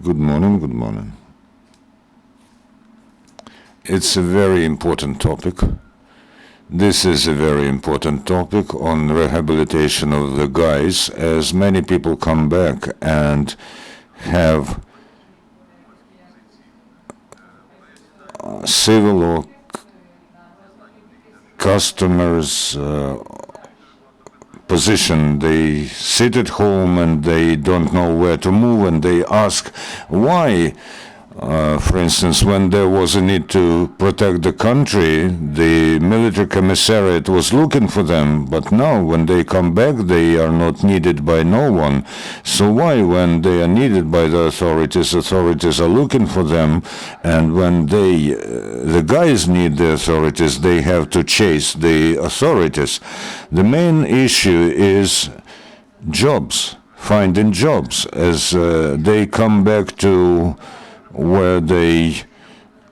Good morning, good morning. It's a very important topic. This is a very important topic on rehabilitation of the guys, as many people come back and have civil or customers position. They sit at home and they don't know where to move, and they ask why. For instance, when there was a need to protect the country, the military commissariat was looking for them, but now when they come back, they are not needed by no one. So why, when they are needed by the authorities are looking for them, and when the guys need the authorities, they have to chase the authorities. The main issue is jobs, finding jobs, as they come back to where they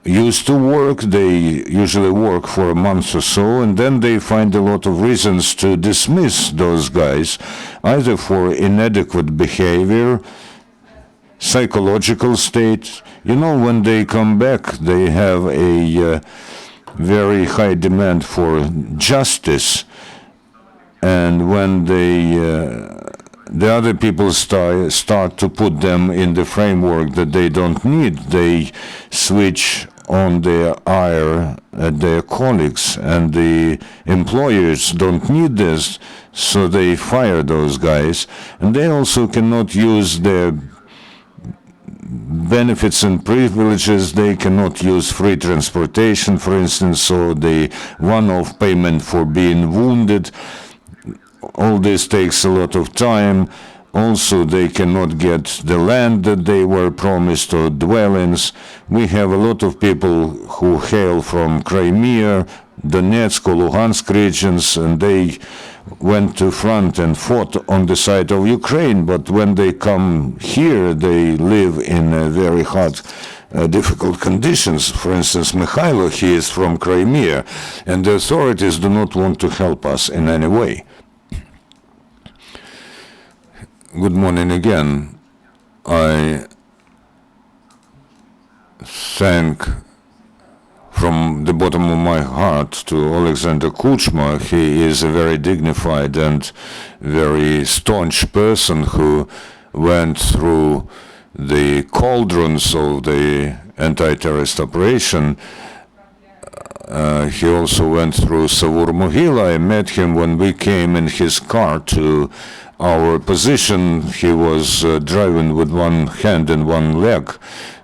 used to work. They usually work for a month or so, and then they find a lot of reasons to dismiss those guys, either for inadequate behavior, psychological state. You know, when they come back, they have a very high demand for justice, and when the other people start to put them in the framework that they don't need, they switch on their ire at their colleagues, and the employers don't need this, so they fire those guys, and they also cannot use their benefits and privileges. They cannot use free transportation, for instance, or the one-off payment for being wounded. All this takes a lot of time. Also, they cannot get the land that they were promised or dwellings. We have a lot of people who hail from Crimea, Donetsk or Luhansk regions, and they went to front and fought on the side of Ukraine. But when they come here, they live in very hard difficult conditions. For instance, Mykhailo, he is from Crimea, and the authorities do not want to help us in any way. Good morning again. I thank from the bottom of my heart to Olexandr Kuchma. He is a very dignified and very staunch person who went through the cauldrons of the anti-terrorist operation. He also went through Savur Mohila. I met him when we came in his car to our position. He was driving with one hand and one leg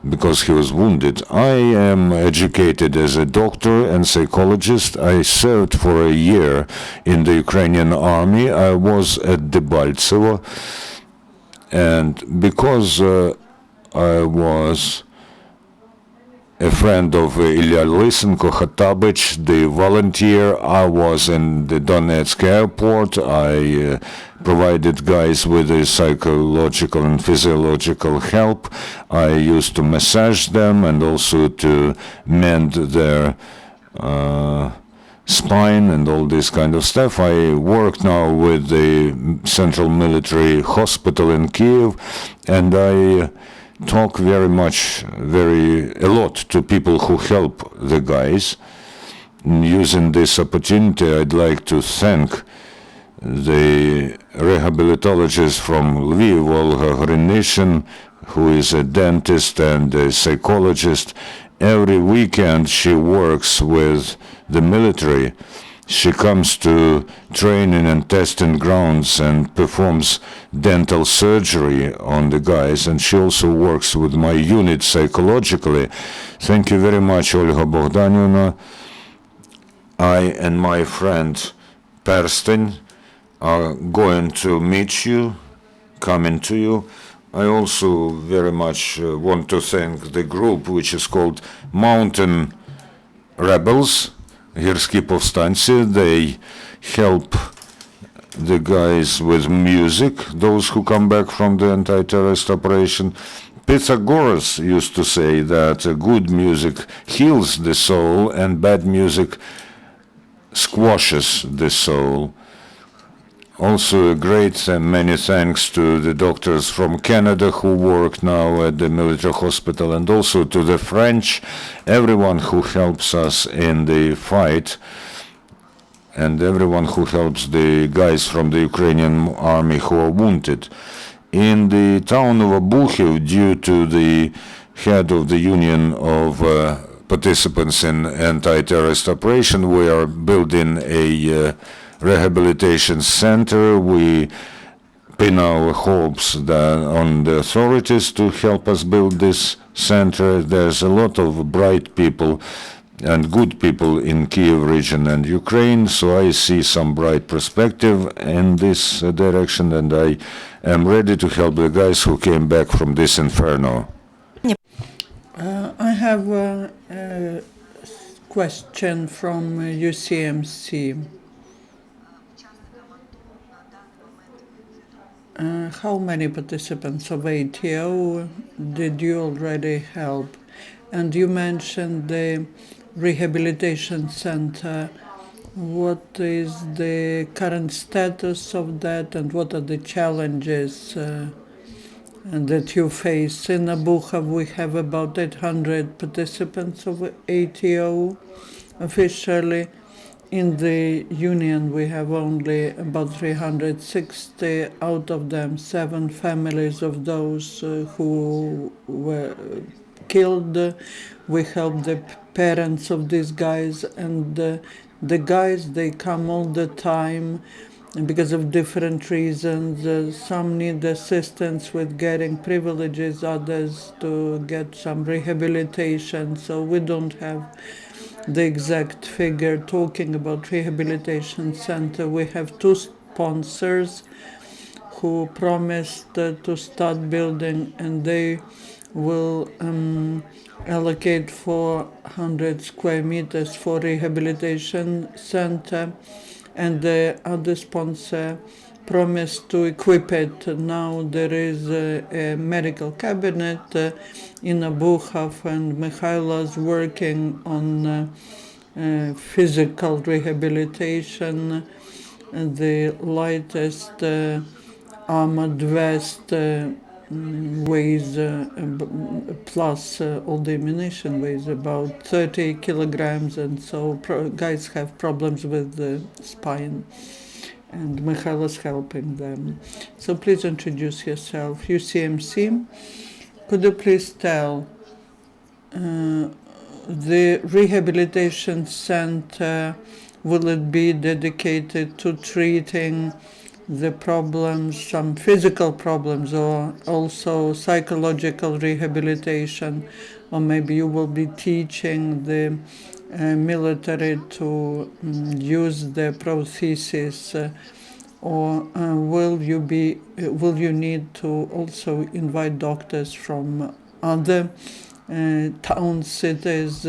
because he was wounded. I am educated as a doctor and psychologist. I served for a year in the Ukrainian army. I was at Debaltsevo, and because I was a friend of Ilya Lysenko, Khatabych, the volunteer, I was in the Donetsk airport. I provided guys with the psychological and physiological help. I used to massage them and also to mend their spine and all this kind of stuff. I work now with the Central Military Hospital in Kiev, and I talk a lot to people who help the guys. Using this opportunity, I'd like to thank the rehabilitologist from Lviv, Olga Hrynishin, who is a dentist and a psychologist. Every weekend she works with the military. She comes to training and testing grounds and performs dental surgery on the guys, and she also works with my unit psychologically. Thank you very much, Olga Bogdanivna. I and my friend Persten are going to meet you, coming to you. I also very much want to thank the group which is called Mountain Rebels, Гірські повстанці. They help the guys with music, those who come back from the anti-terrorist operation. Pythagoras used to say that good music heals the soul and bad music squashes the soul. Also, a great many thanks to the doctors from Canada who work now at the military hospital, and also to the French, everyone who helps us in the fight, and everyone who helps the guys from the Ukrainian army who are wounded. In the town of Obukhiv, due to the head of the union of participants in anti-terrorist operation, we are building a rehabilitation center. We pin our hopes on the authorities to help us build this center. There's a lot of bright people and good people in Kiev region and Ukraine, so I see some bright perspective in this direction, and I am ready to help the guys who came back from this inferno. I have a question from UCMC. How many participants of ATO did you already help? And you mentioned the rehabilitation center. What is the current status of that, and what are the challenges that you face? In Obukhiv, we have about 800 participants of ATO officially. In the union, we have only about 360. Out of them, 7 families of those who were killed. We help the parents of these guys, and the guys, they come all the time because of different reasons. Some need assistance with getting privileges, others to get some rehabilitation. So we don't have the exact figure talking about rehabilitation center. We have 2 sponsors who promised to start building, and they will allocate 400 square meters for rehabilitation center, and the other sponsor promised to equip it. Now there is a medical cabinet in Obukhiv, and Mykhailo is working on physical rehabilitation, the lightest armored vest weighs plus all the ammunition weighs about 30 kilograms, and so guys have problems with the spine, and Mykhailo is helping them. So please introduce yourself. UCMC, could you please tell the rehabilitation center, will it be dedicated to treating the problems, some physical problems, or also psychological rehabilitation? Or maybe you will be teaching the military to use the prosthesis, or will you need to also invite doctors from other town cities?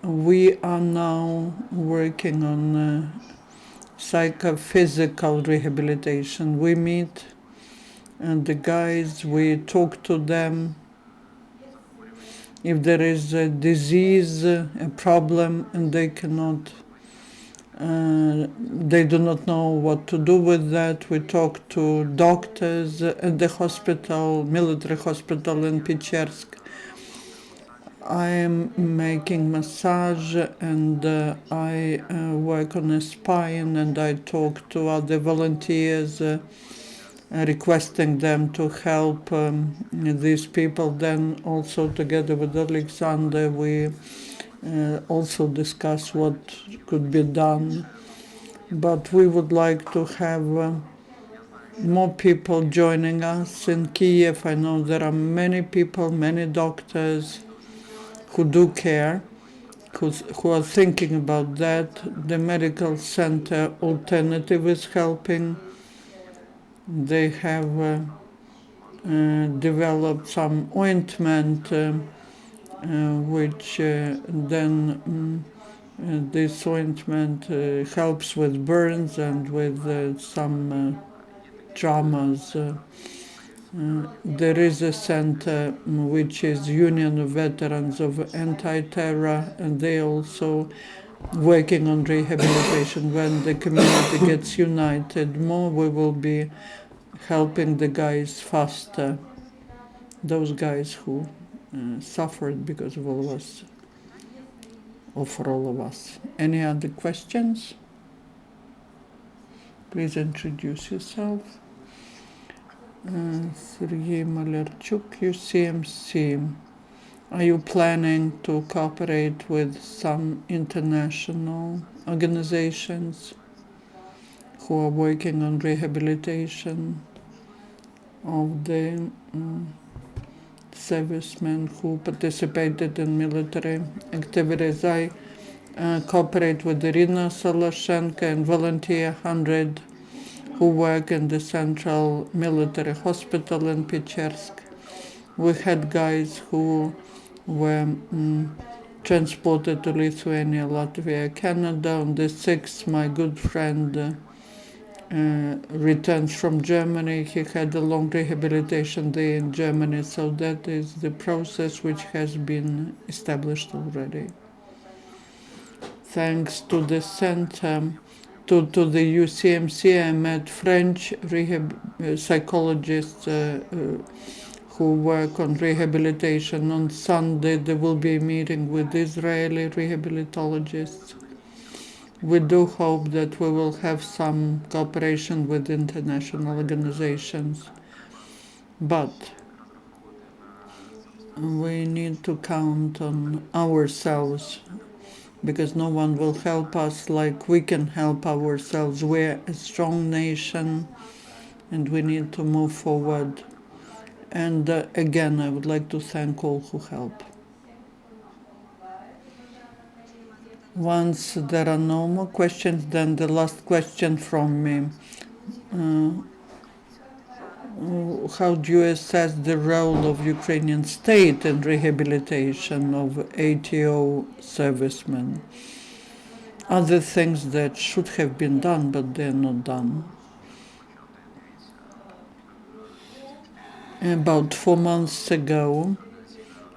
We are now working on psychophysical rehabilitation. We meet and the guys, we talk to them. If there is a disease, a problem, and they cannot, they do not know what to do with that, we talk to doctors at the hospital, military hospital in Pechersk. I am making massage, and I work on a spine, and I talk to other volunteers, requesting them to help these people. Then also together with Alexander, we also discuss what could be done. But we would like to have more people joining us in Kiev. I know there are many people, many doctors who do care, who are thinking about that. The medical center alternative is helping. They have developed some ointment, which then this ointment helps with burns and with some traumas. There is a center which is Union of Veterans of Anti-Terror, and they also working on rehabilitation. When the community gets united more, we will be helping the guys faster, those guys who suffered because of all of us, or for all of us. Any other questions? Please introduce yourself. Sergey Malerchuk, UCMC. Are you planning to cooperate with some international organizations who are working on rehabilitation of the servicemen who participated in military activities? I cooperate with Irina Soloshenko and Volunteer 100 who work in the Central Military Hospital in Pechersk. We had guys who were transported to Lithuania, Latvia, Canada. On the 6th, my good friend returns from Germany. He had a long rehabilitation day in Germany, so that is the process which has been established already. Thanks to the center, to the UCMC, I met French psychologists who work on rehabilitation. On Sunday, there will be a meeting with Israeli rehabilitologists. We do hope that we will have some cooperation with international organizations, but we need to count on ourselves because no one will help us like we can help ourselves. We're a strong nation and we need to move forward. And again, I would like to thank all who help. Once there are no more questions, then the last question from me. How do you assess the role of Ukrainian state in rehabilitation of ATO servicemen? Other things that should have been done, but they're not done. About 4 months ago,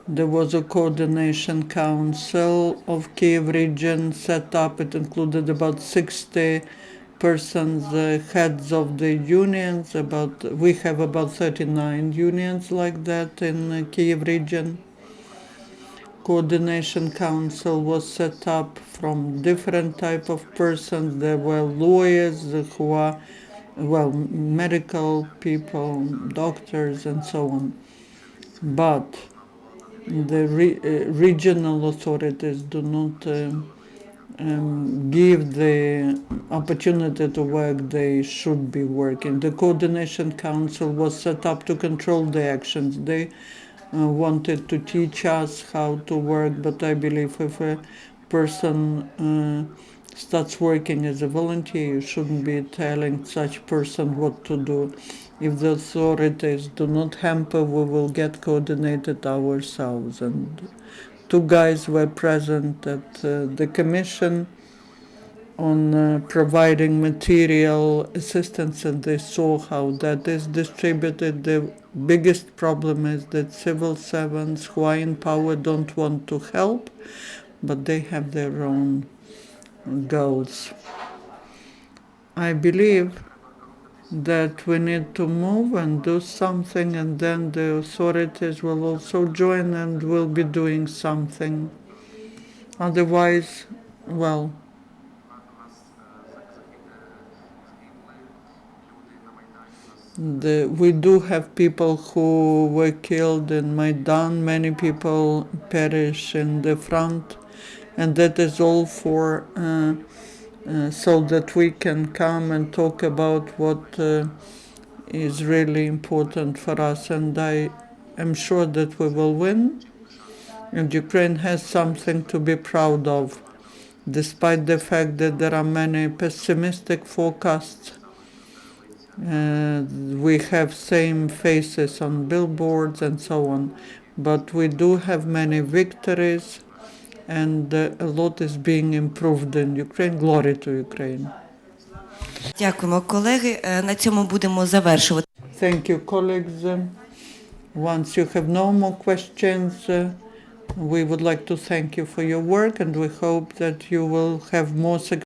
there was a coordination council of Kiev region set up. It included about 60 persons, heads of the unions. We have about 39 unions like that in Kiev region. Coordination council was set up from different type of persons. There were lawyers who are, medical people, doctors, and so on. But the regional authorities do not give the opportunity to work they should be working. The coordination council was set up to control the actions. They wanted to teach us how to work, but I believe if a person starts working as a volunteer, you shouldn't be telling such person what to do. If the authorities do not hamper, we will get coordinated ourselves. And 2 guys were present at the commission on providing material assistance, and they saw how that is distributed. The biggest problem is that civil servants who are in power don't want to help, but they have their own goals. I believe that we need to move and do something, and then the authorities will also join and will be doing something. Otherwise, we do have people who were killed in Maidan. Many people perish in the front, and that is all for so that we can come and talk about what is really important for us. And I am sure that we will win, and Ukraine has something to be proud of, despite the fact that there are many pessimistic forecasts. We have same faces on billboards and so on, but we do have many victories, and a lot is being improved in Ukraine. Glory to Ukraine. Дякуємо, колеги. На цьому будемо завершувати. Thank you, colleagues. Once you have no more questions, We would like to thank you for your work, and we hope that you will have more success